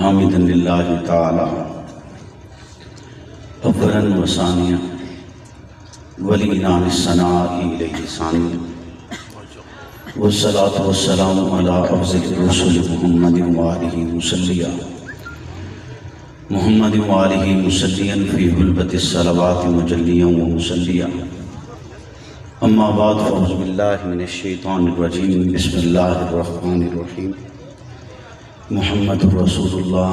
حامدا للہ تعالی اولا و ثانیا ولینان الثناء الیہ ثانیا والصلاة والسلام علی افضل الرسل محمد وآلہ مسلیا محمد وآلہ مسلیا فی غلبت الصلوات مجلیا ومسلیا اما بعد فاعوذ باللہ من الشیطان الرجیم بسم اللہ الرحمن الرحیم محمد رسول اللہ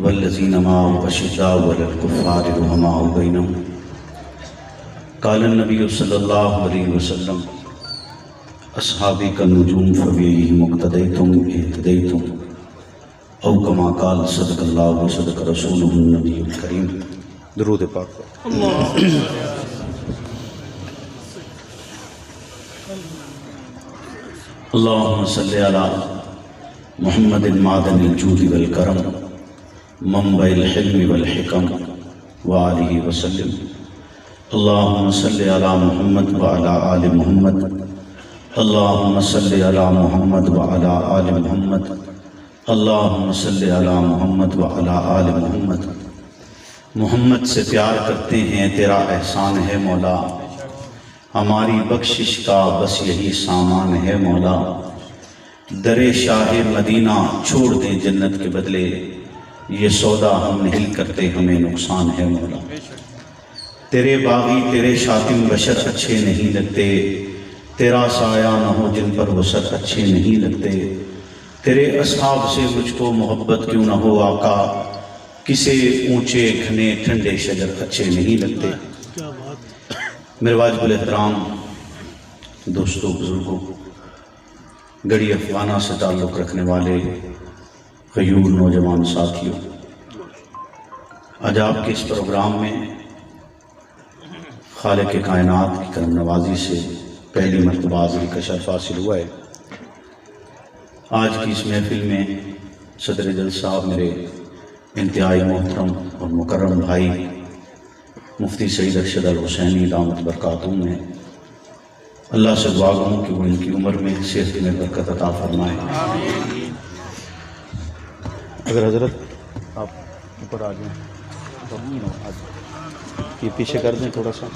والذین معه اشداء علی الکفار رحماء بینہم قال النبی صلی اللہ علیہ وسلم اصحابی کا نجوم فبیہم اقتدیتم اہتدیتم او کما قال صدق اللہ و صدق رسولہ النبی الکریم۔ درود پاک اللہم صلی علی محمد معدن الجود والکرم منبع الحلم والحکم وآلہ وسلم۔ اللہم صلی علی محمد وعلی آل محمد اللہم صلی علی محمد وعلی آل محمد اللہم صلی علی محمد وعلی آل محمد۔ محمد سے پیار کرتے ہیں تیرا احسان ہے مولا، ہماری بخشش کا بس یہی سامان ہے مولا، در شاہ مدینہ چھوڑ دیں جنت کے بدلے، یہ سودا ہم نہیں کرتے ہمیں نقصان ہے مولا۔ تیرے باغی تیرے شاتم بشر اچھے نہیں لگتے، تیرا سایہ نہ ہو جن پر وسعت اچھے نہیں لگتے، تیرے اصحاب سے مجھ کو محبت کیوں نہ ہو آقا، کسے اونچے گھنے ٹھنڈے شجر اچھے نہیں لگتے۔ میرے واجب الاحترام دوستوں بزرگوں، گڑھی افغانہ سے تعلق رکھنے والے غیور نوجوان ساتھیوں، آج آپ کے اس پروگرام میں خالق کائنات کی کرم نوازی سے پہلی مرتبہ حاضری کا شرف حاصل ہوا ہے۔ آج کی اس محفل میں صدر جلسہ صاحب میرے انتہائی محترم اور مکرم بھائی مفتی سعید ارشد الحسینی دامت برکاتہم ہیں۔ اللہ سے دعا کروں کہ وہ ان کی عمر میں صحت میں برکت عطا فرمائے۔ اگر حضرت آپ اوپر آ جائیں، یہ پیچھے کر دیں تھوڑا سا،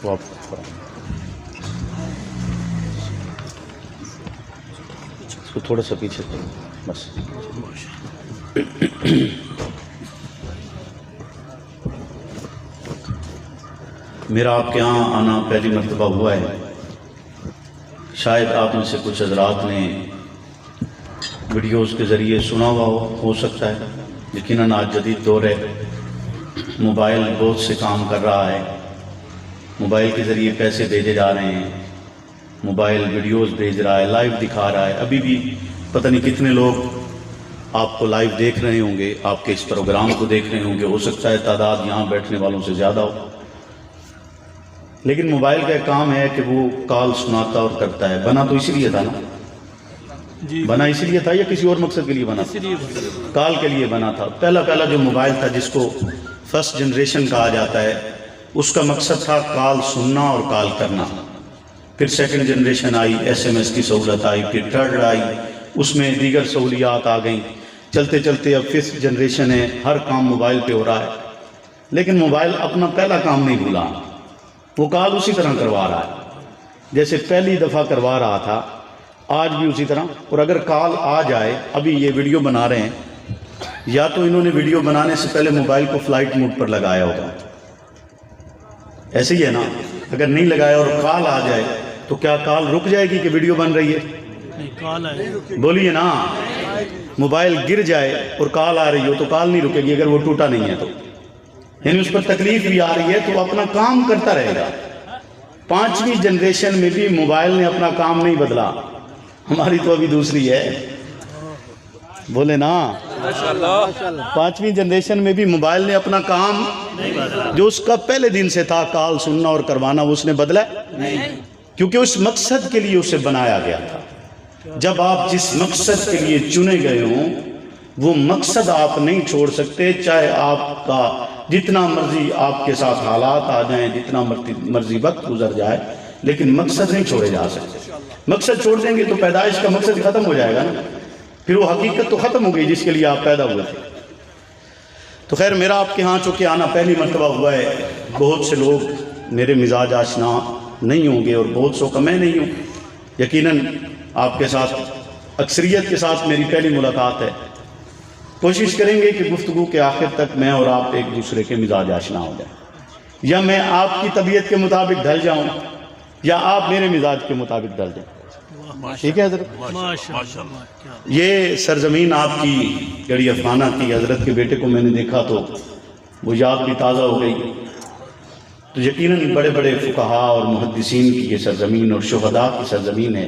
وہ آپ اس کو تھوڑا سا پیچھے کریں بس۔ میرا آپ کے یہاں آنا پہلی مرتبہ ہوا ہے، شاید آپ میں سے کچھ حضرات نے ویڈیوز کے ذریعے سنا ہوا ہو سکتا ہے، یقیناً آج جدید دور ہے، موبائل بہت سے کام کر رہا ہے، موبائل کے ذریعے پیسے بھیجے جا رہے ہیں، موبائل ویڈیوز بھیج رہا ہے، لائیو دکھا رہا ہے۔ ابھی بھی پتہ نہیں کتنے لوگ آپ کو لائیو دیکھ رہے ہوں گے، آپ کے اس پروگرام کو دیکھ رہے ہوں گے، ہو سکتا ہے تعداد یہاں بیٹھنے والوں سے زیادہ ہو، لیکن موبائل کا ایک کام ہے کہ وہ کال سناتا اور کرتا ہے۔ بنا تو اسی لیے تھا نا؟ بنا اسی لیے تھا یا کسی اور مقصد کے لیے بنا تھا؟ کال کے لیے بنا تھا۔ پہلا جو موبائل تھا جس کو فرسٹ جنریشن کہا جاتا ہے، اس کا مقصد تھا کال سننا اور کال کرنا۔ پھر سیکنڈ جنریشن آئی، ایس ایم ایس کی سہولت آئی، پھر تھرڈ آئی، اس میں دیگر سہولیات آ گئیں، چلتے چلتے اب ففتھ جنریشن ہے، ہر کام موبائل پہ ہو رہا ہے۔ لیکن موبائل اپنا پہلا کام نہیں بھولا، وہ کال اسی طرح کروا رہا ہے جیسے پہلی دفعہ کروا رہا تھا، آج بھی اسی طرح۔ اور اگر کال آ جائے، ابھی یہ ویڈیو بنا رہے ہیں، یا تو انہوں نے ویڈیو بنانے سے پہلے موبائل کو فلائٹ موڈ پر لگایا ہوگا، ایسے ہی ہے نا؟ اگر نہیں لگایا اور کال آ جائے تو کیا کال رک جائے گی کہ ویڈیو بن رہی ہے؟ بولیے نا، موبائل گر جائے اور کال آ رہی ہو تو کال نہیں رکے گی اگر وہ ٹوٹا نہیں ہے تو، یعنی اس پر تکلیف بھی آ رہی ہے تو وہ اپنا کام کرتا رہے گا۔ پانچویں جنریشن میں بھی موبائل نے اپنا کام نہیں بدلا، ہماری تو ابھی دوسری ہے، بولے نا؟ پانچویں جنریشن میں بھی موبائل نے اپنا کام جو اس کا پہلے دن سے تھا کال سننا اور کروانا، وہ اس نے بدلا کیونکہ اس مقصد کے لیے اسے بنایا گیا تھا۔ جب آپ جس مقصد کے لیے چنے گئے ہوں وہ مقصد آپ نہیں چھوڑ سکتے، چاہے آپ کا جتنا مرضی آپ کے ساتھ حالات آ جائیں، جتنا مرضی وقت گزر جائے، لیکن مقصد نہیں چھوڑے جا سکتے۔ مقصد چھوڑ دیں گے تو پیدائش کا مقصد ختم ہو جائے گا نا، پھر وہ حقیقت تو ختم ہو گئی جس کے لیے آپ پیدا ہوئے تھے۔ تو خیر میرا آپ کے ہاں چونکہ آنا پہلی مرتبہ ہوا ہے، بہت سے لوگ میرے مزاج آشنا نہیں ہوں گے اور بہت سو کا میں نہیں ہوں، یقیناً آپ کے ساتھ اکثریت کے ساتھ میری پہلی ملاقات ہے۔ کوشش کریں گے کہ گفتگو کے آخر تک میں اور آپ ایک دوسرے کے مزاج آشنا ہو جائیں، یا میں آپ کی طبیعت کے مطابق ڈھل جاؤں یا آپ میرے مزاج کے مطابق ڈھل جائیں۔ ٹھیک ہے حضرت؟ یہ سرزمین آپ کی گڑی افغانہ کی، حضرت کے بیٹے کو میں نے دیکھا تو وہ یاد بھی تازہ ہو گئی۔ تو یقیناً بڑے بڑے فقہاء اور محدثین کی یہ سرزمین اور شہداء کی سرزمین ہے،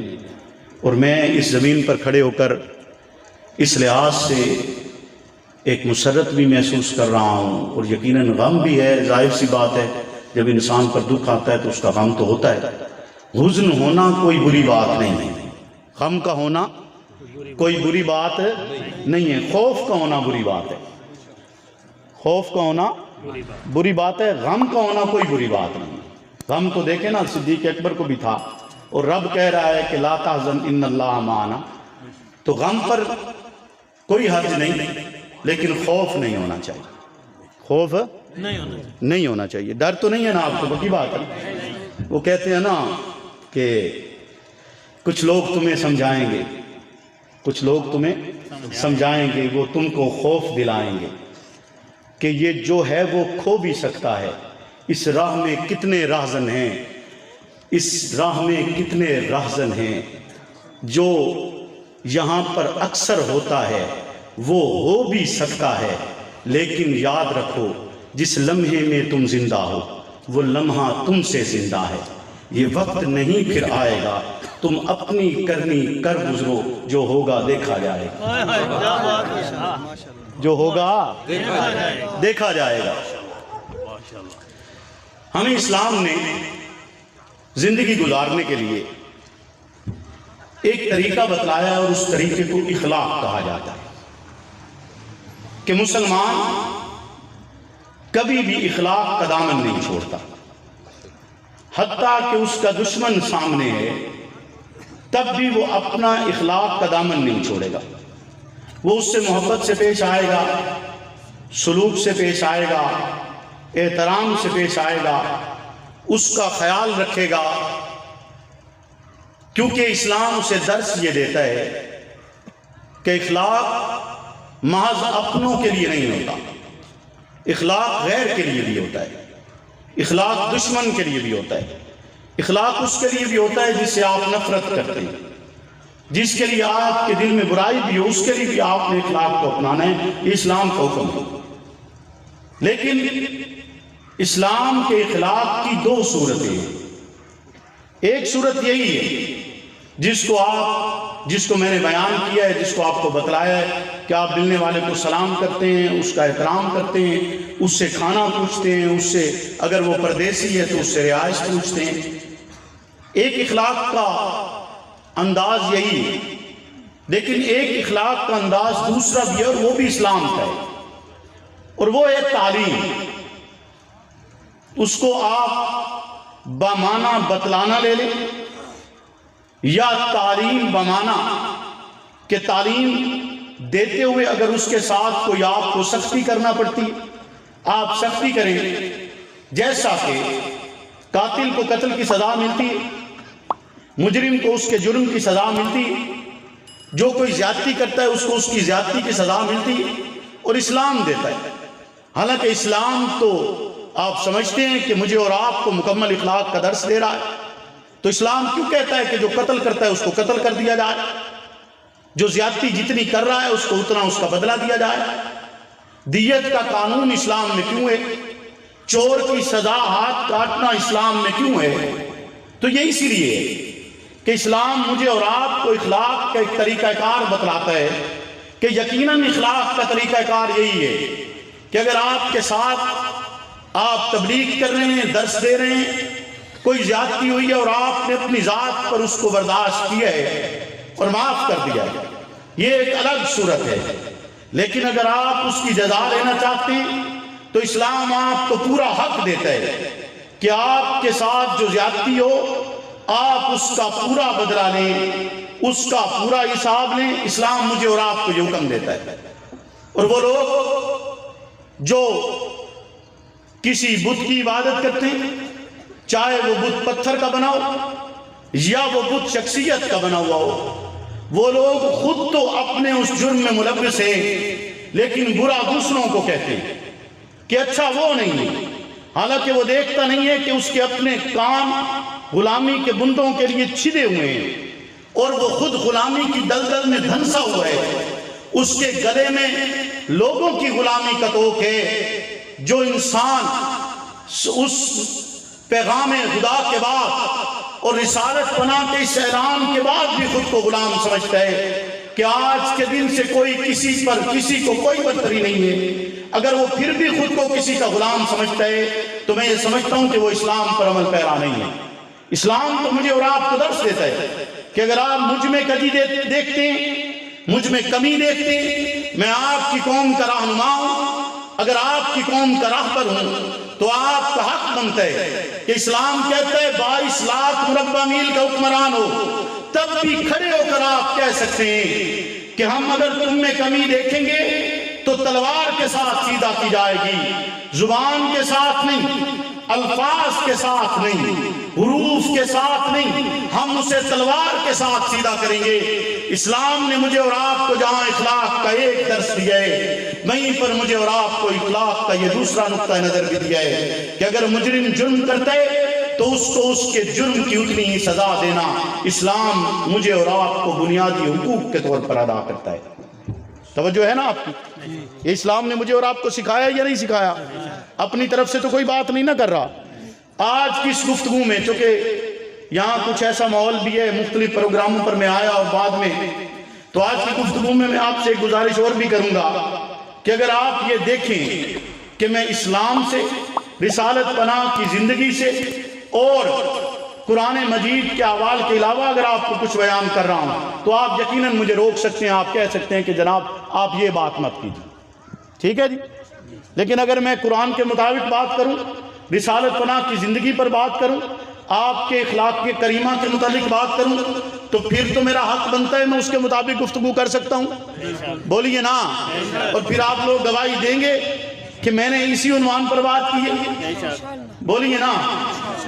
اور میں اس زمین پر کھڑے ہو کر اس لحاظ سے ایک مسرت بھی محسوس کر رہا ہوں، اور یقیناً غم بھی ہے۔ ظاہر سی بات ہے جب انسان پر دکھ آتا ہے تو اس کا غم تو ہوتا ہے۔ حزن ہونا کوئی بری بات نہیں ہے، غم کا ہونا کوئی بری بات نہیں ہے، خوف کا ہونا بری بات ہے، خوف کا ہونا بری بات ہے، غم کا ہونا کوئی بری بات نہیں ہے۔ غم تو دیکھیں نا صدیق اکبر کو بھی تھا، اور رب کہہ رہا ہے کہ لا تحزن ان اللہ معنا، تو غم پر کوئی حرج نہیں، لیکن خوف نہیں ہونا چاہیے، خوف نہیں ہونا چاہیے۔ ڈر تو نہیں ہے نا آپ کو، بکی بات ہے۔ وہ کہتے ہیں نا کہ کچھ لوگ تمہیں سمجھائیں گے، کچھ لوگ تمہیں سمجھائیں گے، وہ تم کو خوف دلائیں گے کہ یہ جو ہے وہ کھو بھی سکتا ہے، اس راہ میں کتنے راہزن ہیں، اس راہ میں کتنے راہزن ہیں، جو یہاں پر اکثر ہوتا ہے وہ ہو بھی سکتا ہے، لیکن یاد رکھو جس لمحے میں تم زندہ ہو وہ لمحہ تم سے زندہ ہے، یہ وقت نہیں پھر آئے گا، تم اپنی کرنی کر گزرو، جو ہوگا دیکھا جائے گا، جو ہوگا دیکھا جائے گا۔ ہمیں اسلام نے زندگی گزارنے کے لیے ایک طریقہ بتلایا، اور اس طریقے کو اخلاق کہا جاتا ہے، کہ مسلمان کبھی بھی اخلاق کا دامن نہیں چھوڑتا، حتیٰ کہ اس کا دشمن سامنے ہے تب بھی وہ اپنا اخلاق کا دامن نہیں چھوڑے گا، وہ اس سے محبت سے پیش آئے گا، سلوک سے پیش آئے گا، احترام سے پیش آئے گا، اس کا خیال رکھے گا، کیونکہ اسلام اسے درس یہ دیتا ہے کہ اخلاق محض اپنوں کے لیے نہیں ہوتا، اخلاق غیر کے لیے بھی ہوتا ہے، اخلاق دشمن کے لیے بھی ہوتا ہے، اخلاق اس کے لیے بھی ہوتا ہے جس سے آپ نفرت کرتے ہیں، جس کے لیے آپ کے دل میں برائی بھی ہو، اس کے لیے بھی آپ نے اخلاق کو اپنانا ہے، یہ اسلام کا حکم ہے۔ لیکن اسلام کے اخلاق کی دو صورتیں ہیں، ایک صورت یہی ہے جس کو میں نے بیان کیا ہے، جس کو آپ کو بتلایا ہے کہ آپ ملنے والے کو سلام کرتے ہیں، اس کا احترام کرتے ہیں، اس سے کھانا پوچھتے ہیں، اس سے اگر وہ پردیسی ہے تو اس سے رہائش پوچھتے ہیں۔ ایک اخلاق کا انداز یہی ہے، لیکن ایک اخلاق کا انداز دوسرا بھی ہے، اور وہ بھی اسلام کا ہے، اور وہ ہے تعلیم۔ اس کو آپ بمعنی بتلانا لے لیں، یا تعلیم بمعنی کہ تعلیم دیتے ہوئے اگر اس کے ساتھ کوئی آپ کو سختی کرنا پڑتی آپ سختی کریں، جیسا کہ قاتل کو قتل کی سزا ملتی، مجرم کو اس کے جرم کی سزا ملتی، جو کوئی زیادتی کرتا ہے اس کو اس کی زیادتی کی سزا ملتی، اور اسلام دیتا ہے۔ حالانکہ اسلام تو آپ سمجھتے ہیں کہ مجھے اور آپ کو مکمل اخلاق کا درس دے رہا ہے، تو اسلام کیوں کہتا ہے کہ جو قتل کرتا ہے اس کو قتل کر دیا جائے، جو زیادتی جتنی کر رہا ہے اس کو اتنا اس کا بدلہ دیا جائے؟ دیت کا قانون اسلام میں کیوں ہے؟ چور کی سزا ہاتھ کاٹنا اسلام میں کیوں ہے؟ تو یہ اسی لیے ہے کہ اسلام مجھے اور آپ کو اخلاق کا ایک طریقہ کار بتلاتا ہے کہ یقیناً اخلاق کا طریقہ کار یہی ہے کہ اگر آپ کے ساتھ آپ تبلیغ کر رہے ہیں، درس دے رہے ہیں، کوئی زیادتی ہوئی ہے اور آپ نے اپنی ذات پر اس کو برداشت کیا ہے اور معاف کر دیا ہے، یہ ایک الگ صورت ہے۔ لیکن اگر آپ اس کی جزا لینا چاہتے ہیں تو اسلام آپ کو پورا حق دیتا ہے کہ آپ کے ساتھ جو زیادتی ہو آپ اس کا پورا بدلہ لیں، اس کا پورا حساب لیں. اسلام مجھے اور آپ کو یہ حکم دیتا ہے. اور وہ لوگ جو کسی بت کی عبادت کرتے ہیں، چاہے وہ بت پتھر کا بنا ہو یا وہ بت شخصیت کا بنا ہوا ہو، وہ لوگ خود تو اپنے اس جرم میں ملوث ہیں لیکن برا دوسروں کو کہتے ہیں کہ اچھا وہ نہیں ہے. حالانکہ وہ دیکھتا نہیں ہے کہ اس کے اپنے کام غلامی کے بندوں کے لیے چھدے ہوئے ہیں اور وہ خود غلامی کی دلدل میں دھنسا ہوا ہے. اس کے گلے میں لوگوں کی غلامی کا توق ہے. جو انسان اس پیغام خدا کے بعد اور رسالت پناہ کے اس اعلان کے بعد بھی خود کو غلام سمجھتا ہے کہ آج کے دن سے کوئی کسی کو کوئی برتری نہیں ہے، اگر وہ پھر بھی خود کو کسی کا غلام سمجھتا ہے تو میں یہ سمجھتا ہوں کہ وہ اسلام پر عمل پیرا نہیں ہے. اسلام تو مجھے اور آپ کو درس دیتا ہے کہ اگر آپ مجھ میں کمی دیکھتے ہیں، مجھ میں کمی دیکھتے ہیں، میں آپ کی قوم کا رہنما ہوں. اگر آپ کی قوم کا راہبر ہوں تو آپ کا حق بنتا ہے کہ اسلام کہتا ہے 22 لاکھ مربع میل کا حکمران ہو تب بھی کھڑے ہو کر آپ کہہ سکتے ہیں کہ ہم اگر تم میں کمی دیکھیں گے تو تلوار کے ساتھ سیدھا کی جائے گی، زبان کے ساتھ نہیں، الفاظ کے ساتھ نہیں، حروف کے ساتھ نہیں، ہم اسے تلوار کے ساتھ سیدھا کریں گے. اسلام نے مجھے اور آپ کو جہاں اخلاق کا ایک درس دیا ہے، وہیں پر مجھے اور آپ کو اخلاق کا یہ دوسرا نقطہ نظر بھی دیا ہے کہ اگر مجرم جرم کرتا ہے تو اس کو اس کے جرم کی اتنی ہی سزا دینا اسلام مجھے اور آپ کو بنیادی حقوق کے طور پر ادا کرتا ہے. توجہ ہے نا آپ کی؟ یہ اسلام نے مجھے اور آپ کو سکھایا یا نہیں سکھایا؟ اپنی طرف سے تو کوئی بات نہیں نہ کر رہا. آج کی اس گفتگو میں چونکہ یہاں کچھ ایسا ماحول بھی ہے، مختلف پروگراموں پر میں آیا اور بعد میں، تو آج کی گفتگو میں آپ سے ایک گزارش اور بھی کروں گا کہ اگر آپ یہ دیکھیں کہ میں اسلام سے، رسالت پناہ کی زندگی سے اور قرآن مجید کے احوال کے علاوہ اگر آپ کو کچھ بیان کر رہا ہوں تو آپ یقیناً مجھے روک سکتے ہیں، آپ کہہ سکتے ہیں کہ جناب آپ یہ بات مت کیجیے. ٹھیک ہے جی؟ لیکن اگر میں قرآن کے مطابق بات کروں، رسالت پناہ کی زندگی پر بات کروں، آپ کے اخلاق کے کریمہ کے متعلق بات کروں تو پھر تو میرا حق بنتا ہے میں اس کے مطابق گفتگو کر سکتا ہوں. بولیے نا. اور پھر آپ لوگ گواہی دیں گے کہ میں نے اسی عنوان پر بات کی ہے. بولیے نا.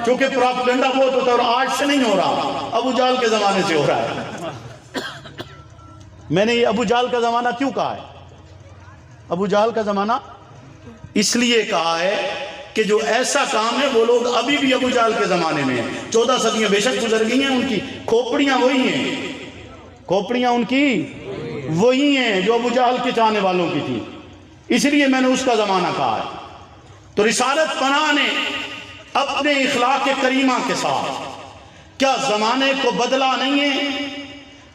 کیونکہ پروپیگنڈا بہت ہوتا ہے اور آج سے نہیں ہو رہا، ابو جہل کے زمانے سے ہو رہا ہے. میں نے یہ ابو جہل کا زمانہ کیوں کہا ہے؟ ابو جہل کا زمانہ اس لیے کہا ہے کہ جو ایسا کام ہے وہ لوگ ابھی بھی ابو جہل کے زمانے میں ہیں. 14 صدیاں بے شک گزر گئی ہیں، ان کی کھوپڑیاں وہی ہیں، کھوپڑیاں ان کی وہی ہیں جو ابو جہل کے چاہنے والوں کی تھی. اس لیے میں نے اس کا زمانہ کہا ہے. تو رسالت پناہ نے اپنے اخلاق کریمہ کے ساتھ کیا زمانے کو بدلا نہیں ہے؟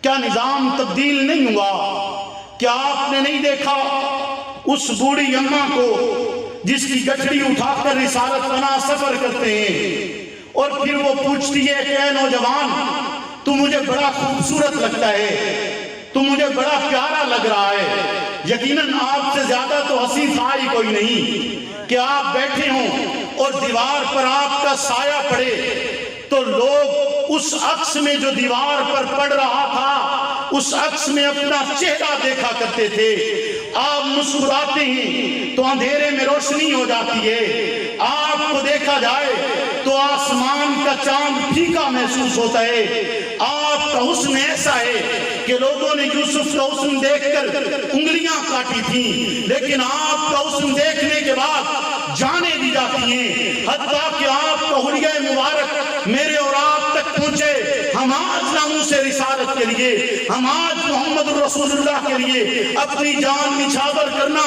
کیا نظام تبدیل نہیں ہوا؟ کیا آپ نے نہیں دیکھا اس بوڑھی اماں کو جس کی گٹھڑی اٹھا کر رسالت پناہ سفر کرتے ہیں اور پھر وہ پوچھتی ہے کہ اے نوجوان، تو مجھے بڑا خوبصورت لگتا ہے، تو مجھے بڑا پیارا لگ رہا ہے. یقیناً آپ سے زیادہ تو ہنسی خائی کوئی نہیں کہ آپ بیٹھے ہوں اور دیوار پر آپ کا سایہ پڑے تو لوگ اس عکس میں جو دیوار پر پڑ رہا تھا اس عکس میں اپنا چہرہ دیکھا کرتے تھے. آپ مسکراتے ہیں تو اندھیرے میں روشنی ہو جاتی ہے، آپ کو دیکھا جائے تو آسمان کا چاند پھیکا محسوس ہوتا ہے. آپ کا حسن ایسا ہے کہ لوگوں نے یوسف کا حسن دیکھ کر انگلیاں کاٹی تھیں، لیکن آپ کا حسن دیکھنے کے بعد جانیں دی جاتی ہیں. حتیٰ کہ آپ کا حلیہ مبارک میرے اور آپ تک پہنچے. ہم آج ناموس رسالت کے لیے، ہم آج محمد رسول اللہ کے لیے اپنی جان نچھاور کرنا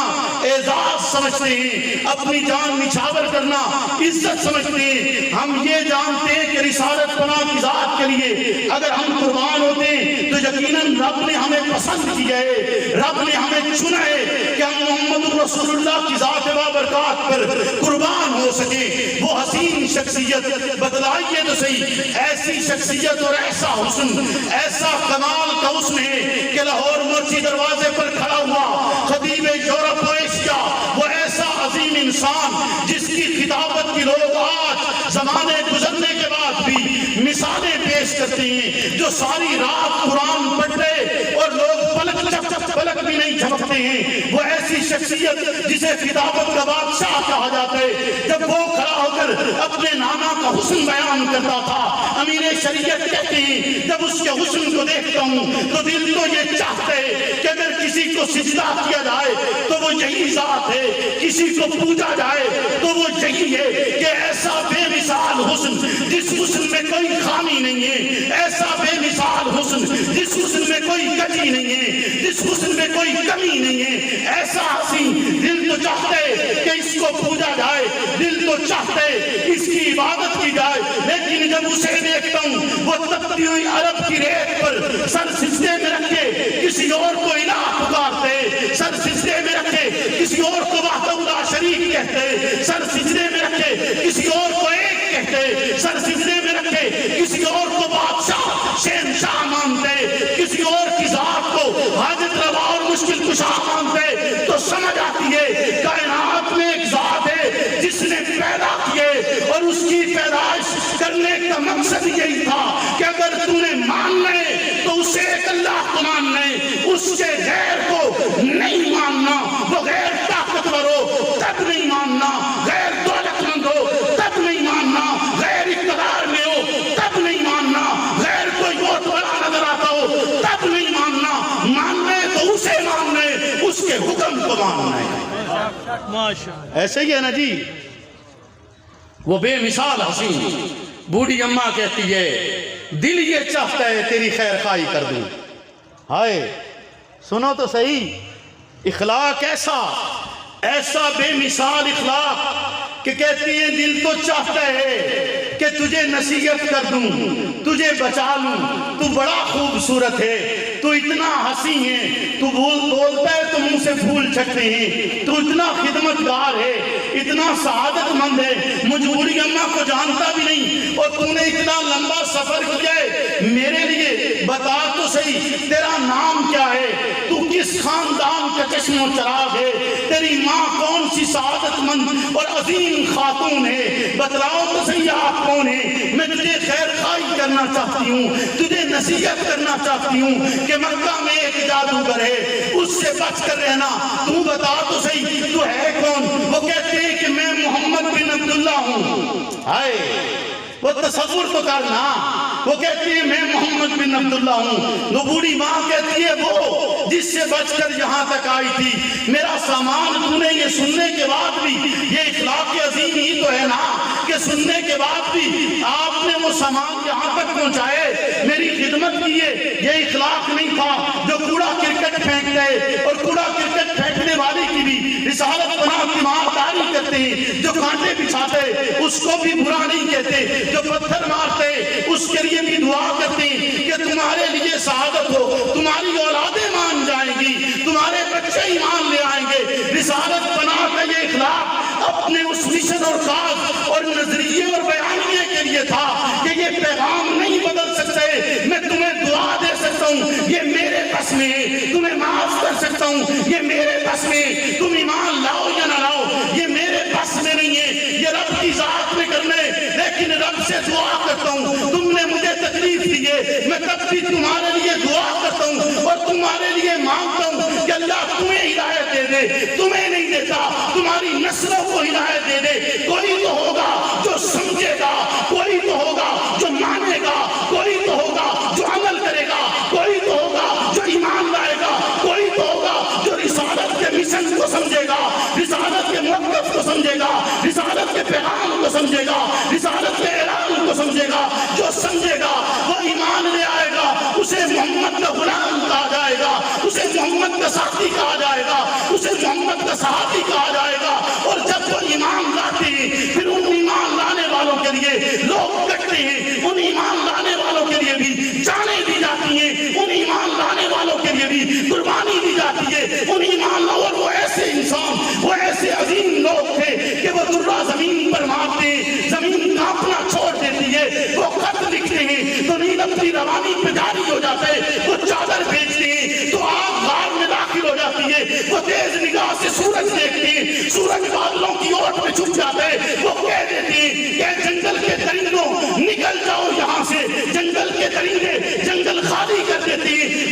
اعزاز سمجھتے ہیں، اپنی جان نچھاور کرنا عزت سمجھتے ہیں. ہم یہ جانتے ہیں کہ رسالت پناہ کی ذات کے لیے اگر ہم قربان ہوتے ہیں تو یقیناً رب نے ہمیں پسند کیا ہے، رب نے ہمیں چنا ہے کہ ہم محمد رسول اللہ کی ذات بابرکات پر قربان ہو سکے. وہ حسین شخصیت بتلائیے تو صحیح، ایسی شخصیت اور ایسا حسن، ایسا کمال کا حسن ہے کہ لاہور مورچی دروازے پر کھڑا ہوا خطیب یورپ و ایشیا، وہ ایسا عظیم انسان جس کی خطابت کی لوگ آج زمانے گزرنے کے بعد بھی مثالیں پیش کرتے ہیں، جو ساری رات قرآن پڑھتے اور لوگ پلک بھی نہیں جھپکتے ہیں، وہ ایسی شخصیت جسے کتابت کا بادشاہ کہا جاتا ہے، جب وہ کھڑا ہو کر اپنے نانا کا حسن بیان کرتا تھا، امیر شریعت کہتے ہیں جب اس کے حسن کو دیکھتا ہوں تو دل تو یہ چاہتا ہے کہ اگر کسی کو سجدہ کیا جائے تو وہ یہی ذات ہے، کسی کو پوجا جائے تو وہ یہی ہے، کہ ایسا بے مثال حسن جس حسن میں کوئی خامی نہیں ہے، ایسا بے مثال حسن جس حسن میں کوئی کجی نہیں ہے، جس حسن میں کوئی کمی نہیں ہے، ایسا حسین دل تو چاہتا ہے کہ اس کو پوجا جائے، دل تو چاہتا ہے اس کی عبادت کی جائے، لیکن جب اسے دیکھتا ہوں وہ تپتی ہوئی عرب کی ریت پر سر سجدے میں رکھے کسی اور کو الہ پکارتے، سر سجدے میں رکھے کسی اور کو وحدہ لا شریک کہتے، سر سجدے میں رکھے کسی اور کو ایک کہتے، سر سجدے میں رکھے کسی اور کو بادشاہ شہنشاہ مانتے، کسی اور کی ذات کو حاجت روا اور مشکل کشا مانتے، تو سمجھ آتی ہے کائنات میں ایک ذات ہے جس نے پیدا کیے اور اس کی پیدائش کرنے کا مقصد یہی تھا کہ اگر تم نے ماننا ہے تو اسے ایک اللہ کو ماننا ہے، اس کے غیر کو نہیں ماننا، وہ غیر طاقتور ہو تب نہیں ماننا، غیر دولت مند ہو تب نہیں ماننا، غیر اقتدار میں ہو تب نہیں ماننا، غیر کوئی بہت بڑا نظر آتا ہو تب نہیں ماننا، ماننا ہے تو اسے ماننا ہے، اس کے حکم کو ماننا ہے۔ ایسے ہی ہے نا جی، وہ بے مثال حسین بوڑھی اماں کہتی ہے دل یہ چاہتا ہے تیری خیر خواہی کر دوں، ہائے سنو تو صحیح، اخلاق ایسا بے مثال اخلاق کہ کہتی ہے دل تو چاہتا ہے کہ تجھے نصیحت کر دوں، تجھے بچا لوں، تو بڑا خوبصورت ہے، تو اتنا حسین ہے، تو بولتا ہے تو منہ سے پھول چھٹتے ہیں، تو اتنا خدمتگار ہے، اتنا سعادت مند ہے، مجبوری اماں کو جانتا بھی نہیں، اور تو نے اتنا لمبا سفر کیا ہے میرے لیے، بتا تو صحیح تیرا نام کیا ہے، تو کس خاندان کا چشم و چراغ ہے، تیری ماں کون سی سعادت مند اور عظیم خاتون ہے، بتلاؤ تو صحیح آپ کون ہے، میں تجھے خیر خواہی کرنا چاہتی ہوں، تجھے نصیحت کرنا چاہتی ہوں کہ مکہ میں ایک جادوگر ہے، اس سے بچ کر رہنا، تو بتا تو صحیح تو ہے کون، وہ کہتے ہیں کہ میں محمد بن عبداللہ ہوں، ہائے وہ تصور تو کرنا، وہ کہتی ہے میں محمد بن عبداللہ ہوں، وہ بوڑھی ماں کہتی ہے وہ جس سے بچ کر یہاں تک آئی تھی، میرا سامان تو نے یہ سننے کے بعد بھی، یہ اخلاق عظیم ہی تو ہے نا کہ سننے کے بعد بھی آپ نے وہ سامان یہاں تک پہنچائے، میری خدمت کی ہے، یہ اخلاق نہیں تھا جو کوڑا کرکٹ پھینک گئے، اور کوڑا کرکٹ پھینکنے والے کی بھی رسالت پناہ کی مارداری کرتے ہیں، جو کانٹے بچھاتے اس کو بھی برا نہیں کہتے، جو پتھر مارتے اس کے لیے بھی دعا کرتے ہیں کہ تمہارے لیے سعادت ہو، تمہاری اولادیں مان جائیں گی، تمہارے بچے ایمان لے آئیں گے، رسالت پناہ کا یہ اخلاق اپنے اس مشن اور کاز اور نظریے اور بیانیے کے لیے تھا کہ یہ پیغام نہیں بدل سکتے، میں تمہیں دعا دے سکتا ہوں یہ میرے بس میں، تمہیں معاف کر سکتا ہوں یہ میرے بس میں، تم ایمان لاؤ یا نہ لاؤ یہ میرے بس میں نہیں ہے، یہ رب کی ذات میں کرنے، لیکن رب سے دعا کرتا ہوں تم نے مجھے تکلیف دی ہے، میں تب بھی تمہارے لیے دعا کرتا ہوں اور تمہارے لیے مانگتا ہوں کہ اللہ تمہیں ہدایت دے دے، تمہیں نہیں دیتا، تمہاری نسلوں کو ہدایت دے دے، کوئی تو ہوگا جو سمجھے گا، کوئی تو ہوگا جو مانے گا، کوئی تو ہوگا جو عمل کرے گا، کوئی تو ہوگا جو ایمان لائے گا، کوئی تو ہوگا جو رسالت کے مشن کو سمجھے گا، رسالت کے موقف کو سمجھے گا، رسالت کے پیغام کو سمجھے گا، رسالت کے اعلان کو سمجھے گا، جو سمجھے گا وہ ایمان لے آئے گا، اسے محمد کا غلام کہا جائے گا، اسے محمد کا ساتھی کہا جائے گا، اسے محمد کا صحابی کہا جائے گا، اور جب وہ ایمان لاتے ہیں پھر ان ایمان لانے والوں کے لیے لوگ کٹتے ہیں، ان ایمان لانے والوں کے لیے بھی جانیں دی جاتی ہیں، ان ایمان لانے والوں کے لیے بھی قربانی دی جاتی ہے، ان ایمان اور وہ ایسے انسان، وہ ایسے عظیم لوگ تھے کہ وہ درہ زمین پر مارتے ہیں، زمین کانپنا چھوڑ دیتی ہے، وہ خط لکھتے ہیں تو نیل اپنی روانی پہ جاری ہو جاتا ہے، وہ چادر بھیجتے ہیں تو آگ غار میں داخل ہو جاتی ہے، وہ تیز نگاہ سے سورج دیکھتے ہیں، سورج بادلوں کی اوٹ میں چھپ جاتا ہے، وہ کہہ دیتے ہیں کہ جنگل کے درندوں نکل جاؤ یہاں سے، جنگل کے درندے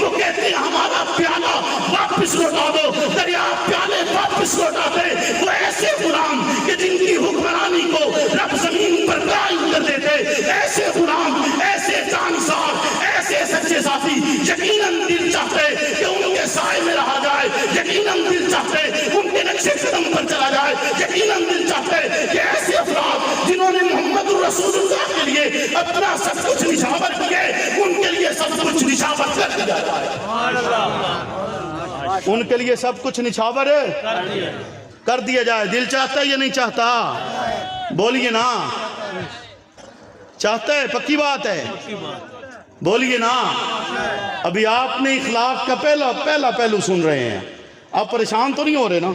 وہ کہتے ہیں ہمارا پیالہ واپس لوٹا دو، دریا پیالے واپس لوٹاتے۔ وہ ایسے غلام کہ جن کی حکمرانی کو رب زمین پر قائم کر دیتے، ایسے غلام، ایسے جانسار، ایسے سچے ساتھی، یقیناً دل چاہتے کہ ان کے سائے میں رہا جائے، یقیناً دل چاہتے ان کے نقشے قدم پر چلا جائے، یقیناً دل چاہتے کہ ایسے افراد جنہوں نے محمد رسول اللہ کے لیے اپنا سب کچھ نشاور کیے، ان کے لیے سب کچھ نشاور کر دیا جائے۔ ان کے لیے سب کچھ نشاور کر دیا جائے۔ دل چاہتا ہے یا نہیں چاہتا؟ بولیے نا، چاہتا ہے؟ پکی بات ہے، بولیے نا۔ ابھی آپ نے اخلاق کا پہلا پہلو سن رہے ہیں، آپ پریشان تو نہیں ہو رہے نا؟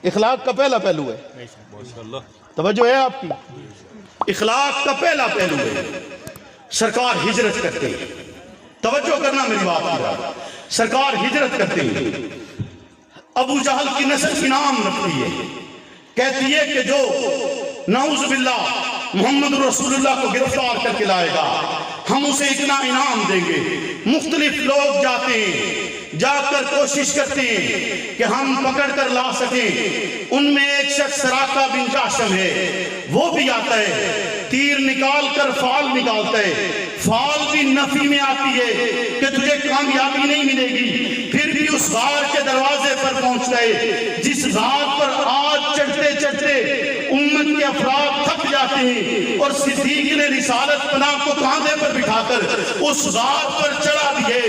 اخلاق کا پہلا پہلو ہے، توجہ ہے آپ کی؟ اخلاق کا پہلا پہلو ہے۔ سرکار ہجرت کرتے ہیں، توجہ کرنا میری بات کی، سرکار ہجرت کرتے ہیں۔ ابو جہل کی نسل کی نام رکھتی ہے، کہتی ہے کہ جو نعوذ باللہ محمد رسول اللہ کو گرفتار کر کے لائے گا ہم اسے اتنا انعام دیں گے۔ مختلف لوگ جاتے ہیں، جا کر کوشش کرتے ہیں کہ ہم پکڑ کر لا سکیں۔ ان میں ایک شخص سراقہ بن جاشم ہے، وہ بھی آتا ہے، تیر نکال کر فال نکالتا ہے، فال بھی نفی میں آتی ہے کہ تجھے کامیابی نہیں ملے گی، پھر بھی اس غار کے دروازے پر پہنچتا ہے جس غار پر آج چڑھتے چڑھتے امت کے افراد تھک جاتے ہیں، اور صدیق نے رسالت پناہ کو کاندھے پر بٹھا کر اس غار پر چڑھا دیے،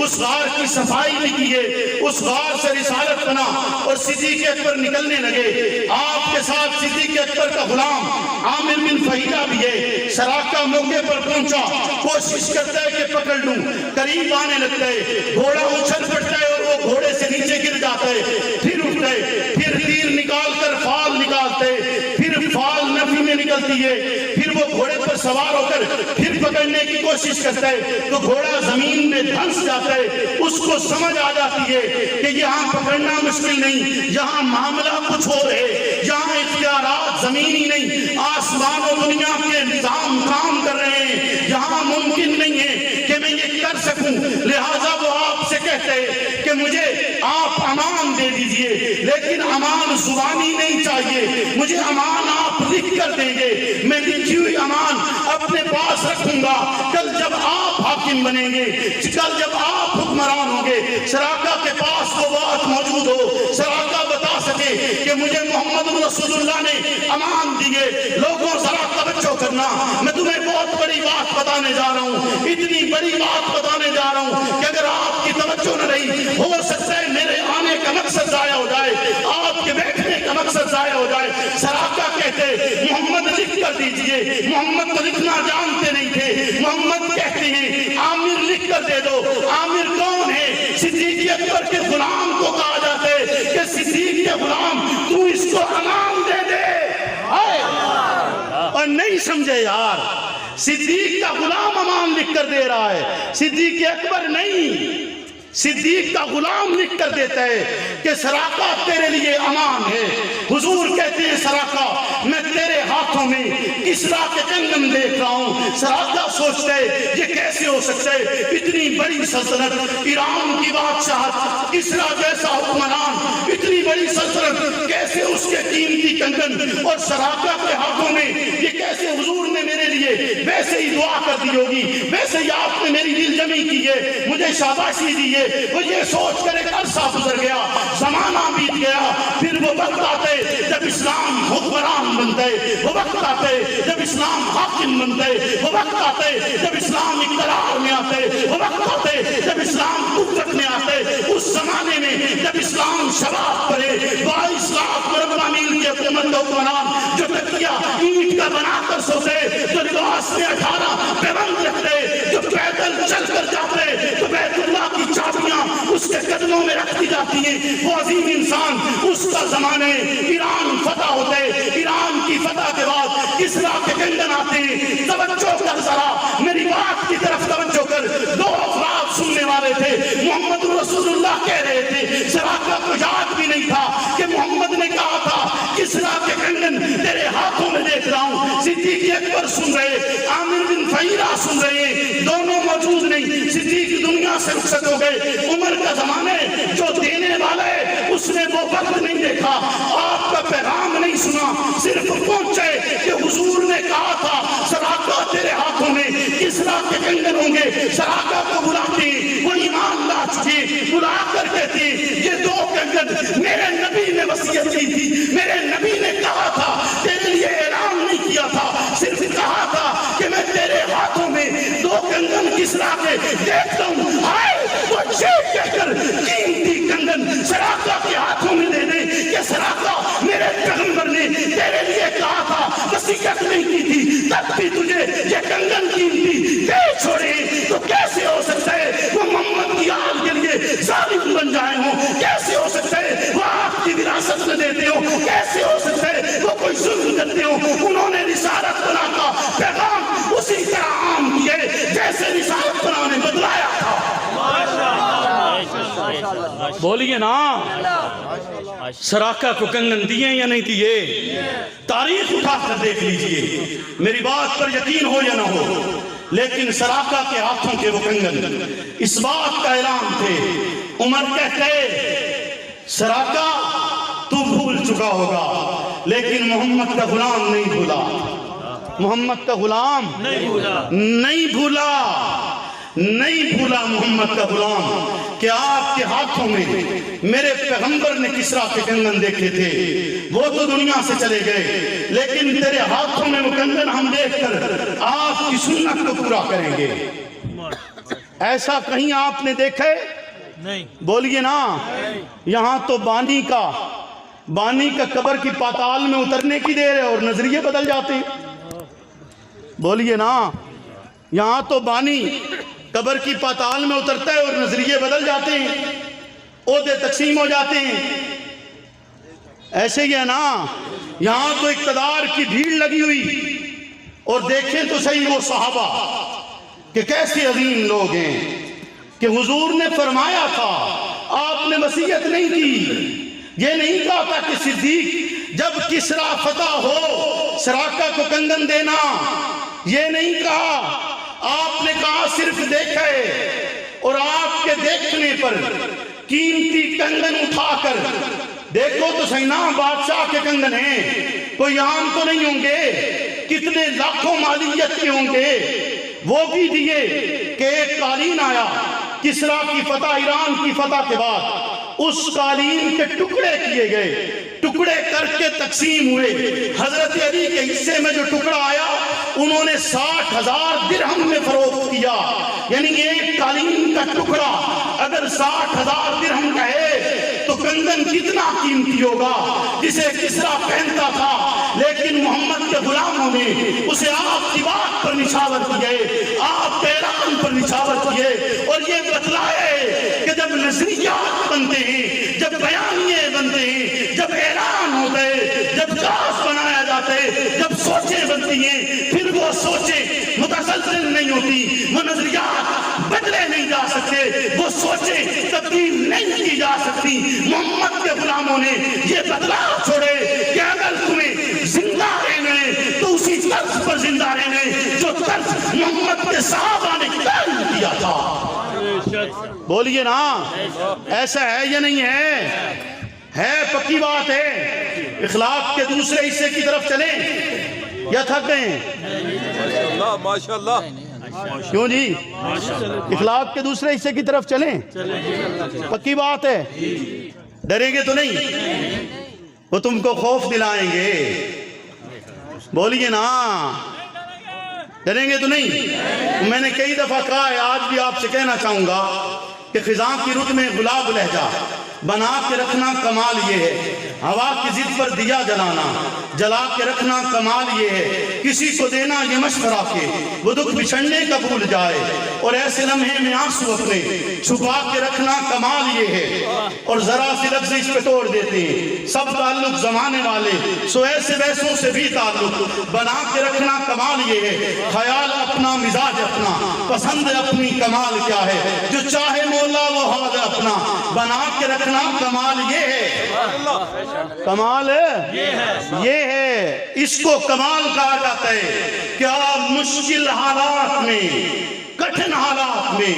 اس غار کی صفائی بھی کیے، اس غار سے رسالت پناہ اور صدیق اکبر نکلنے لگے۔ آپ کے ساتھ صدیق اکبر کا غلام عامر بن فہیرہ بھی ہے۔ سراقہ موقع پر پہنچا، کوشش کرتا ہے کہ پکڑ لوں، قریب آنے لگتا ہے، گھوڑا اچھل پڑتا ہے اور وہ گھوڑے سے نیچے گر جاتا ہے، پھر اٹھتا ہے، پھر تیر نکال کر فال نکالتے، پھر فال نفی میں نکلتی ہے، پھر وہ گھوڑے پر سوار ہو کر پھر پکڑنے کی کوشش کرتا ہے تو گھوڑا زمین میں دھنس جاتا ہے۔ اس کو سمجھ آ جاتی ہے کہ یہاں پکڑنا مشکل نہیں، یہاں معاملہ کچھ اور ہے، یہاں اختیارات زمینی نہیں، آسمان و دنیا کے نظام کام کر رہے ہیں، یہاں ممکن نہیں ہے کہ میں یہ کر سکوں۔ لہٰذا وہ آپ سے کہتے ہیں کہ مجھے آپ امان دے دیجئے، لیکن امان زبانی نہیں چاہیے، مجھے امان آپ لکھ کر دیں گے، میں لکھی ہوئی امان اپنے پاس رکھوں گا، کل جب آپ حاکم بنیں گے، کل جب آپ حکمران ہوں گے، سراقہ کے پاس وہ بات موجود ہو، سراقہ بتا سکے کہ مجھے محمد رسول اللہ نے امان دیے۔ لوگوں ذرا توجہ کرنا، میں تمہیں بہت بڑی بات بتانے جا رہا ہوں، اتنی بڑی بات بتانے جا رہا ہوں کہ اگر آپ کی توجہ نہ رہی، ہو سکتا ہے میرے آنے کا مقصد ضائع ہو جائے، آپ کے بیٹھنے کا مقصد ضائع ہو جائے۔ سراقہ کہتے محمد لکھ کر دیجئے، محمد تو لکھنا جانتے نہیں تھے، محمد کہتے ہیں عامر لکھ کر دے دو۔ عامر کون ہے؟ صدیق اکبر کے غلام کو کہا جاتا ہے کہ صدیق کے غلام تو اس کو امان دے دے۔ اور نہیں سمجھے یار، صدیق کا غلام امان لکھ کر دے رہا ہے، صدیق اکبر نہیں، صدیق کا غلام لکھ کر دیتا ہے کہ سراقہ تیرے لیے امان ہے۔ حضور کہتے ہیں سراقہ میں تیرے ہاتھوں میں کسریٰ کے کنگن دیکھ رہا ہوں۔ سراقہ سوچتا ہے یہ کیسے ہو سکتا ہے، اتنی بڑی سلطنت، ایران کی بادشاہت، کسریٰ جیسا حکمران، اتنی بڑی سلطنت، کیسے اس کے قیمتی کنگن اور سراقہ کے ہاتھوں میں، یہ کیسے حضور نے میرے لیے ویسے ہی دعا کر دی ہوگی، ویسے ہی آپ نے میری دل جمی کی ہے، مجھے شاباشی دی ہے۔ وہ یہ سوچ کر ایک عرصہ گزر گیا، زمانہ بیت گیا، پھر وہ وقت آتے جب اسلام حکمران بنتے، وہ وقت آتے جب اسلام حاکم بنتے، وہ وقت آتے جب اسلام اقتدار میں آتے، وہ وقت آتے جب اسلام قوت میں آتے۔ اس زمانے میں جب اسلام شباب کرے، 22 لاکھ مربع میل کے حکومت حکمران جو تکیہ اینٹ کا بنا کر سوتے، جو لباس میں 18 پیبند رکھتے، جو پیدل چل کر جاتے، جو بیت اللہ کی چابیاں اس کے قدموں میں رکھ دی جاتی ہیں، وہ عظیم انسان اس کا زمانے ایران فتح ہوتے، ایران کی فتح کے بعد کسریٰ کے کنگن آتے ہیں۔ توجہ کر ذرا میری بات کی طرف توجہ کر، دو افراد سننے والے تھے، محمد رسول اللہ کہہ رہے تھے، سراقہ کو یاد بھی نہیں تھا کہ محمد نے کہا تھا کسریٰ کے کنگن تیرے ہاتھوں میں دیکھ رہا ہوں۔ صدیق اکبر سن رہے، عامر بن فہیرہ سن رہے، دونوں موجود نہیں، صدیق دنیا سے رخصت ہو گئے۔ عمر کا زمانہ جو دینے والا ہے اس نے وہ وقت نہیں دیکھا، آپ کا پیغام نہیں سنا، صرف پہنچے کہ حضور نے کہا تھا سراقہ تیرے ہاتھوں میں کسریٰ کے کنگن ہوں گے۔ سراقہ کو بلاتے، وہ ایمان لا چکے، بلا کر کہتے یہ 2 کنگن میرے نبی نے وصیت کی تھی، میرے نبی نے کہا تھا، تیرے لیے اعلان نہیں کیا تھا، صرف کہا تھا کہ میں تیرے ہاتھوں میں 2 کنگن کسریٰ کے دیکھتا ہوں، ہائے وہ چیخ کہہ کر قیمتی کنگن سراقہ کے ہاتھوں میں دے دے کہ سراقہ میرے پیغمبر نے تیرے لیے کہا تھا، وصیت نہیں کی تھی، تب بھی تجھے یہ کنگن قیمتی دے چھوڑے، تو کیسے ہو سکتا ہے وہ محمد کی آل کے لیے ظالم بن جائے ہوں؟ کیسے ہو سکتا ہے وہ آپ کی وراثت میں دیتے ہو؟ کیسے ہو سکتا ہے وہ کوئی ظلم کرتے ہو؟ انہوں نے رسالت بنا کا پیغام اسی طرح عام کیے جیسے رسالت بنا نے بدلایا تھا۔ بولیے نا، سراقہ کو کنگن دیے یا نہیں دیے؟ تاریخ اٹھا کر دیکھ لیجئے، میری بات پر یقین ہو یا نہ ہو، لیکن سراقہ کے ہاتھوں کے وہ کنگن اس بات کا اعلان تھے۔ عمر کہتے سراقہ تو بھول چکا ہوگا لیکن محمد کا غلام نہیں بھولا، محمد کا غلام نہیں بھولا محمد کا غلام کہ آپ کے ہاتھوں میں میرے پیغمبر نے کسریٰ کے کنگن دیکھے تھے، وہ تو دنیا سے چلے گئے، لیکن تیرے ہاتھوں میں وہ کنگن ہم دیکھ کر آپ کی سنت کو پورا کریں گے۔ ایسا کہیں آپ نے دیکھے؟ نہیں، بولیے نا۔ یہاں تو بانی کا قبر کی پاتال میں اترنے کی دیر ہے اور نظریے بدل جاتے ہیں۔ بولیے نا، یہاں تو بانی قبر کی پاتال میں اترتا ہے اور نظریے بدل جاتے ہیں، عہدے تقسیم ہو جاتے ہیں۔ ایسے ہی ہے نا، یہاں تو اقتدار کی بھیڑ لگی ہوئی، اور دیکھیں تو صحیح وہ صحابہ کہ کیسے عظیم لوگ ہیں کہ حضور نے فرمایا تھا، آپ نے وصیت نہیں کی، یہ نہیں کہا تھا کہ صدیق جب کسریٰ فتح ہو سراقہ کو کنگن دینا، یہ نہیں کہا، آپ نے کہا صرف دیکھے، اور آپ کے دیکھنے پر قیمتی کنگن اٹھا کر دیکھو تو صحیح نا، بادشاہ کے کنگن ہیں، کوئی عام تو نہیں ہوں گے، کتنے لاکھوں مالیت کے ہوں گے، وہ بھی دیے کہ ایک قالین آیا کسریٰ کی فتح، ایران کی فتح کے بعد اس قالین کے ٹکڑے کیے گئے، ٹکڑے کر کے تقسیم ہوئے، حضرت علی کے حصے میں جو ٹکڑا آیا انہوں نے 60,000 درہم میں فروخت کیا، یعنی ایک قالین کا ٹکڑا اگر 60,000 درہم کا ہے تو کنگن کتنا قیمتی ہوگا جسے کسریٰ پہنتا تھا، لیکن محمد کے غلاموں نے اسے آپ کی بات پر نچھاور کیے، آپ کے اعلان پر نچھاور کیے، اور یہ بتلائے کہ جب نظریات بنتے ہیں، جب بیانیے بنتے ہیں، جب اعلان ہوتے ہیں، جب کاس بنایا جاتا ہے، جب سوچیں بنتی ہیں، پھر وہ سوچیں متسلسل نہیں ہوتی، وہ نظریات بدلے نہیں جا سکتے، وہ سوچیں تبدیل نہیں کی جا سکتی۔ محمد کے غلاموں نے یہ بدلاؤ چھوڑے کہ اگر تمہیں زندہ رہنا ہے تو اسی طرز پر زندہ رہنا ہے جو طرز محمد کے صحابہ نے قائم کیا تھا۔ بولیے نا، ایسا ہے یا نہیں ہے پکی بات ہے۔ اخلاق کے دوسرے حصے کی طرف چلیں یا تھک گئے ہیں؟ ماشاءاللہ، کیوں جی؟ اخلاق کے دوسرے حصے کی طرف چلیں، پکی بات ہے، ڈریں گے تو نہیں؟ وہ تم کو خوف دلائیں گے، بولیے نا، ڈریں گے تو نہیں؟ میں نے کئی دفعہ کہا ہے، آج بھی آپ سے کہنا چاہوں گا کہ خزاں کی رت میں گلاب لہجہ بنا کے رکھنا کمال یہ ہے، ہوا کی ضد پر دیا جلانا جلا کے رکھنا کمال یہ ہے، کسی کو دینا یہ مشورہ کہ وہ دکھ بچھڑنے کا بھول جائے، اور ایسے لمحے میں آنسو اپنے چھپا کے رکھنا کمال یہ ہے، اور ذرا سی لفظ اس پہ توڑ دیتے ہیں، سب تعلق زمانے والے سو ایسے ویسوں سے بھی تعلق بنا کے رکھنا کمال یہ ہے، خیال اپنا مزاج اپنا پسند اپنی کمال کیا ہے، جو چاہے مولا وہ حال اپنا بنا کے رکھنا کمال یہ ہے، کمال یہ ہے، اس کو کمال کہا جاتا ہے کہ آپ مشکل حالات میں، کٹھن حالات میں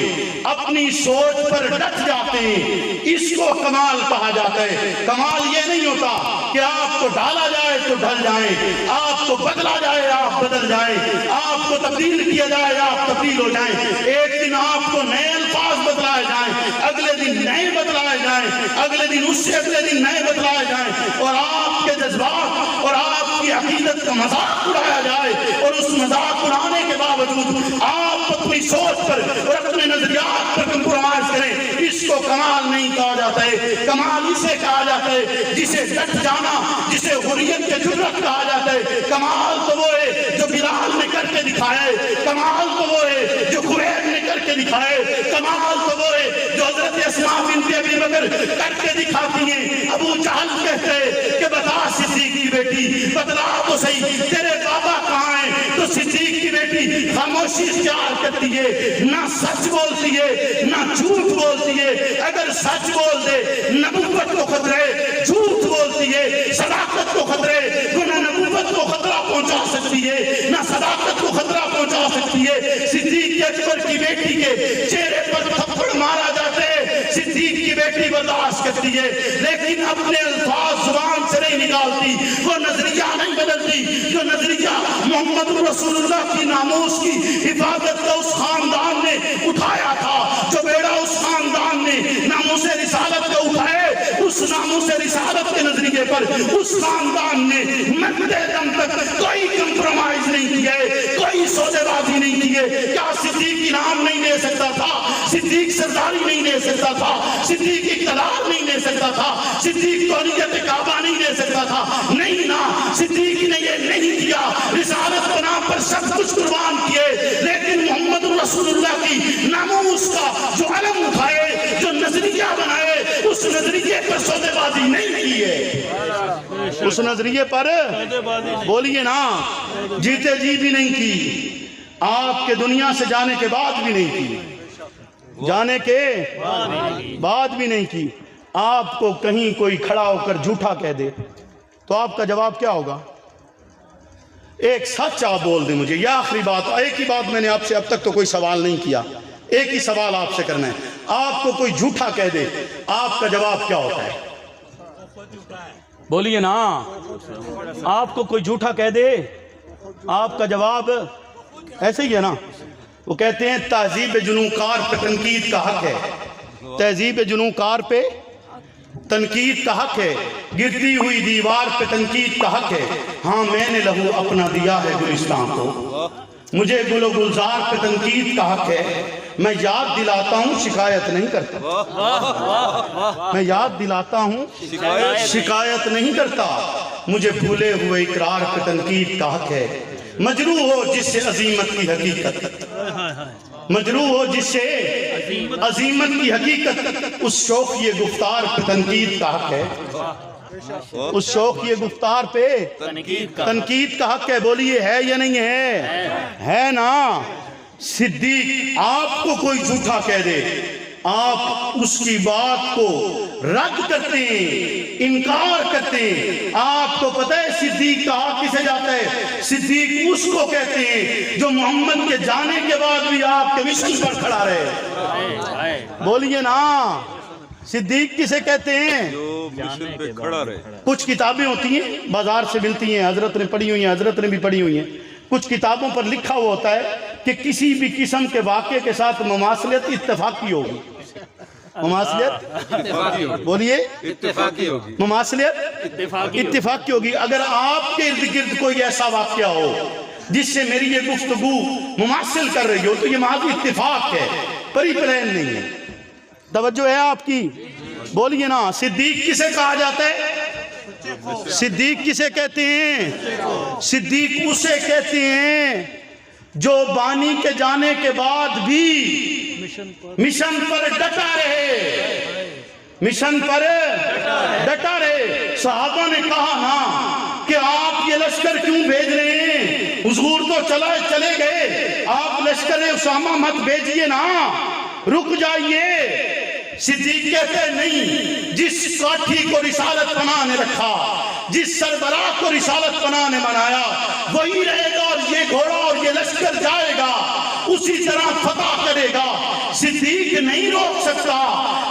اپنی سوچ پر ڈٹ جاتے ہیں، اس کو کمال کہا جاتا ہے۔ کمال یہ نہیں ہوتا کہ آپ کو ڈالا جائے تو ڈھل جائیں، آپ کو بدلا جائے آپ بدل جائیں، آپ کو تبدیل کیا جائے آپ تبدیل ہو جائیں، ایک دن آپ کو نئے الفاظ بدلائے جائیں، اگلے دن نئے بدلائے جائیں، اگلے دن اس سے اگلے دن نئے بدلائے جائیں، اور آپ کے جذبات اور آپ کی عقیدت کا مذاق اڑایا جائے، اور اس مذاق اڑانے کے باوجود آپ اپنی سوچ پر اور اپنے نظریات پر کمپرومائز کریں، اس کو کمال نہیں کہا جاتا ہے۔ کمال اسے کہا جاتا ہے جسے ڈٹ جانا، جسے حریت کے جرأت کہا جاتا ہے۔ کمال تو وہ ہے جو بلال نے کر کے دکھائے، کمال تو وہ ہے جو خبیب نے کر کے دکھائے، کمال تو وہ ہے جو حضرت اسماء بنت ابی بکر کر کے دکھاتی ہیں۔ ابو جہل کہتے ہیں کہ بتا صدیق کی بیٹی، بتلا تو صحیح تیرے بابا کہاں ہیں؟ تو صدیق کی بیٹی خاموشی اختیار کرتی ہے، نہ سچ بولتی ہے نہ جھوٹ بولتی ہے۔ اگر سچ بول دے نبوت کو خطرے، جھوٹ بولتی ہے صداقت کو خطرے، وہ نہ نبوت کو خطرہ پہنچا سکتی ہے نہ صداقت کو خطرہ پہنچا سکتی ہے۔ صدیق اکبر کی بیٹی کے چہرے پر تھپڑ مارا جاتا ہے، صدیق کی بیٹی برداشت کرتی ہے، لیکن اپنے الفاظ زبان سے نہیں نکالتی، وہ نظریہ نہیں بدلتی جو نظریہ محمد رسول اللہ کی ناموس کی حفاظت کا اس خاندان نے اٹھایا تھا، جو بیڑا اس خاندان نے ناموس رسالت کا اٹھائے، اس ناموس رسالت کے نظریے پر اس خاندان نے مرتے دم تک کوئی کمپرومائز نہیں کیا ہے، کوئی سودے بازی نہیں کی ہے۔ کیا صدیق انعام نہیں لے سکتا تھا؟ صدیق سرداری نہیں لے سکتا تھا؟ صدیق اقتدار نہیں لے سکتا تھا؟ صدیق تولیت کعبہ نہیں لے سکتا تھا؟ نہیں نا، صدیق نے یہ نہیں کیا، رسالت کے نام پر سب کچھ قربان کیے، لیکن محمد رسول اللہ کی ناموس کا جو علم اٹھائے، جو نظریہ بنائے، اس نظریے پر سودے بازی نہیں کی ہے، اس نظریے پر بولیے نا جیتے جی بھی نہیں کی، آپ کے دنیا سے جانے کے بعد بھی نہیں کی، جانے کے بعد بھی نہیں کی۔ آپ کو کہیں کوئی کھڑا ہو کر جھوٹا کہہ دے تو آپ کا جواب کیا ہوگا؟ ایک سچ آپ بول دیں مجھے، یہ آخری بات، ایک ہی بات میں نے آپ سے اب تک تو کوئی سوال نہیں کیا، ایک ہی سوال آپ سے کرنا ہے، آپ کو کوئی جھوٹا کہہ دے آپ کا جواب کیا ہوتا ہے؟ بولیے نا، آپ کو کوئی جھوٹا کہہ دے آپ کا جواب ایسے ہی ہے نا۔ وہ کہتے ہیں تہذیب جنوکار پہ تنقید کا حق ہے، تہذیب جنوکار پہ تنقید کا حق ہے، گرتی ہوئی دیوار پہ تنقید کا حق ہے۔ ہاں میں نے لہو اپنا دیا ہے گلستان کو، مجھے گل و گلزار پہ تنقید کا حق ہے، میں یاد دلاتا ہوں شکایت نہیں کرتا، میں یاد دلاتا ہوں شکایت نہیں کرتا، مجھے بھولے ہوئے اقرار پہ تنقید کا حق ہے۔ مجروح ہو جس سے عظیمت کی حقیقت، مجروح ہو جس سے عظیمت کی حقیقت، اس شوخی گفتار پہ تنقید کا حق ہے، اس شوخی گفتار پہ تنقید کا حق ہے۔ بولیے ہے یا نہیں ہے نا؟ صدیق آپ کو کوئی جھوٹا کہہ دے آپ اس کی بات کو رد کرتے ہیں، انکار کرتے ہیں۔ آپ کو پتہ ہے صدیق کہا کسے جاتا ہے؟ صدیق اس کو کہتے ہیں جو محمد کے جانے کے بعد بھی آپ کے مشن پر کھڑا رہے۔ بولیے نا، صدیق کسے کہتے ہیں؟ جو مشن پہ کھڑا رہے۔ کچھ کتابیں ہوتی ہیں بازار سے ملتی ہیں، حضرت نے پڑھی ہوئی ہیں، حضرت نے بھی پڑھی ہوئی ہیں، کچھ کتابوں پر لکھا ہوا ہوتا ہے کہ کسی بھی قسم کے واقعے کے ساتھ مماثلت اتفاقی ہوگی، مماثلت بولیے اتفاقی ہوگی، مماثلت اتفاقی ہوگی۔ اگر آپ کے ارد گرد کوئی ایسا واقعہ ہو جس سے میری یہ گفتگو مماثل کر رہی ہو تو یہ محض اتفاق ہے، پری پلان نہیں ہے۔ توجہ ہے آپ کی؟ بولیے نا، صدیق کسے کہا جاتا ہے؟ صدیق کسے کہتے ہیں؟ صدیق اسے کہتے ہیں جو بانی کے جانے کے بعد بھی مشن پر ڈٹا رہے، مشن پر ڈٹا رہے۔ صحابہ نے کہا نا کہ آپ یہ لشکر کیوں بھیج رہے ہیں؟ حضور تو چلے گئے، آپ لشکر اسامہ مت بھیجئے نا، رک جائیے۔ صدیق کہتے نہیں، جس کاٹھی کو رسالت پناہ نے رکھا، جس سربراہ کو رسالت پناہ نے بنایا، وہی رہے گا اور یہ گھوڑا اور یہ لشکر جائے گا، اسی طرح فتح کرے گا۔ صدیق نہیں روک سکتا،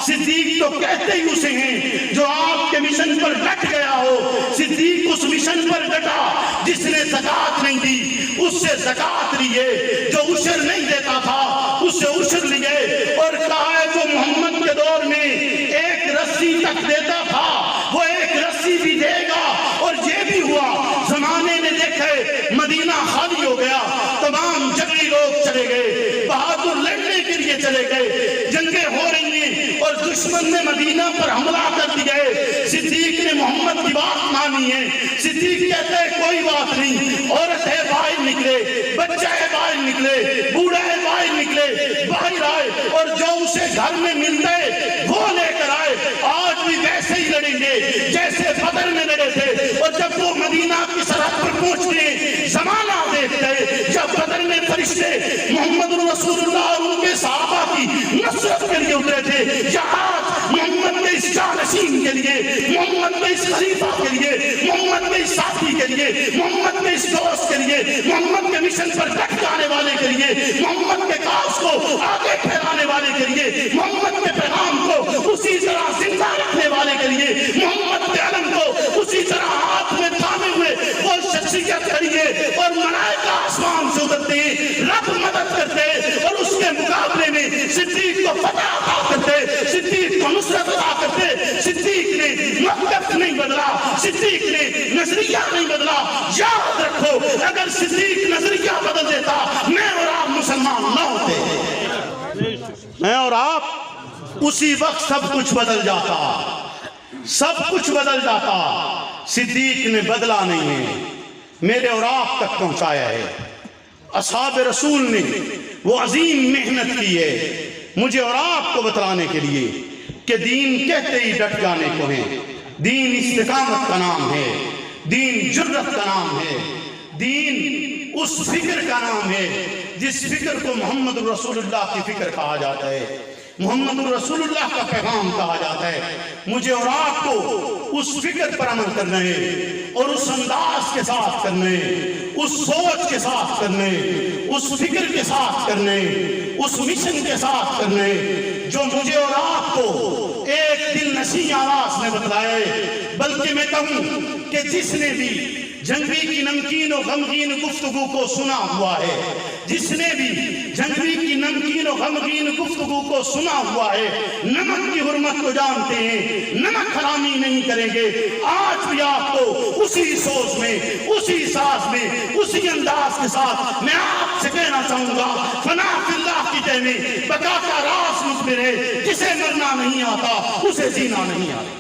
صدیق تو کہتے ہی اسے ہیں جو آپ کے مشن پر ڈٹ گیا ہو۔ صدیق اس مشن پر ڈٹا جس نے زکوٰۃ نہیں دی، اس سے زکوٰۃ لیے، جو عشر نہیں دیتا تھا اس سے عشر لیے، اور کہا ہے جو محمد کے دور میں ایک رسی تک دیتا تھا وہ ایک رسی بھی دے گا۔ اور یہ بھی ہوا، زمانے نے دیکھے مدینہ خالی ہو گیا، تمام جنگی لوگ چلے گئے، بہادر لڑنے کے لیے چلے گئے، جنگیں ہو رہی ہیں اور دشمن نے مدینہ پر حملہ کر دیا ہے۔ صدیق نے محمد کی بات مانی ہے۔ صدیق کہتے ہیں کوئی بات نہیں، عورت ہے باہر نکلے، بچہ ہے باہر نکلے، بوڑھا ہے باہر نکلے، باہر آئے اور جو اسے گھر میں ملتا ہے وہ لے کر آئے۔ آج بھی ویسے ہی لڑیں گے جیسے بدر میں لڑے تھے، اور جب وہ مدینہ کی سرحد پر پہنچتے ہیں زمانہ دیکھتے ہیں جب بدر میں فرشتے محمد رسول اللہ اور ان کے صحابہ کی نصرت کے لیے اترے تھے، یہاں محمد کے اس جانشین کے لیے، محمد کے اس خلیفہ کے لیے، محمد کے اس ساتھی کے لیے، محمد کے اس دوست کے لیے، محمد کے مشن پر ڈٹ جانے والے کے لیے، محمد کے کاز کو آگے پھیلانے والے کے لیے، محمد کے پیغام کو اسی طرح زندہ رکھنے والے کے لیے، محمد کے علم کو اسی طرح ہاتھ میں تھامے ہوئے وہ شخصیت کھڑی ہے، اور ملائکہ آسمان سے اترتے ہیں، رب مدد کرتے ہیں، اور اس کے مقابلے میں صدیق کو فتح عطا کرتے، صدیق کو نصرت عطا کرتے۔ صدیق نے موقف نہیں بدلا، صدیق نے نظریہ نہیں بدلا۔ یاد رکھو اگر صدیق نظریہ بدل دیتا میں اور آپ مسلمان نہ ہوتے، میں اور آپ اسی وقت سب کچھ بدل جاتا، سب کچھ بدل جاتا۔ صدیق نے بدلا نہیں ہے، میرے اور آپ تک پہنچایا ہے۔ اصحاب رسول نے وہ عظیم محنت کی ہے مجھے اور آپ کو بتلانے کے لیے کہ دین کہتے ہی ڈٹ جانے کو ہے، دین استقامت کا نام ہے، دین جرت کا نام ہے، دین اس فکر کا نام ہے جس فکر کو محمد رسول اللہ کی فکر کہا جاتا ہے، محمد رسول اللہ کا پیغام کہا جاتا ہے۔ مجھے اور آپ کو اس فکر پر عمل کرنا ہے، اور اس انداز کے ساتھ کرنا ہے، اس سوچ کے ساتھ کرنا ہے، اس فکر کے ساتھ کرنا ہے، اس مشن کے ساتھ کرنا ہے جو مجھے اور آپ کو ایک دل نشیں آواز نے بتلایا ہے۔ بلکہ میں کہوں کہ جس نے بھی جنگی کی نمکین و غمگین گفتگو کو سنا ہوا ہے، جس نے بھی جنگی کی نمکین و غمگین گفتگو کو سنا ہوا ہے، نمک کی حرمت کو جانتے ہیں، نمک حرامی نہیں کریں گے۔ آج بھی آپ کو اسی سوچ میں، اسی ساز میں، اسی انداز کے ساتھ میں آپ سے کہنا چاہوں گا، فنا فی اللہ کی جے میں بقا کا راز مخبر ہے، جسے مرنا نہیں آتا اسے جینا نہیں آتا۔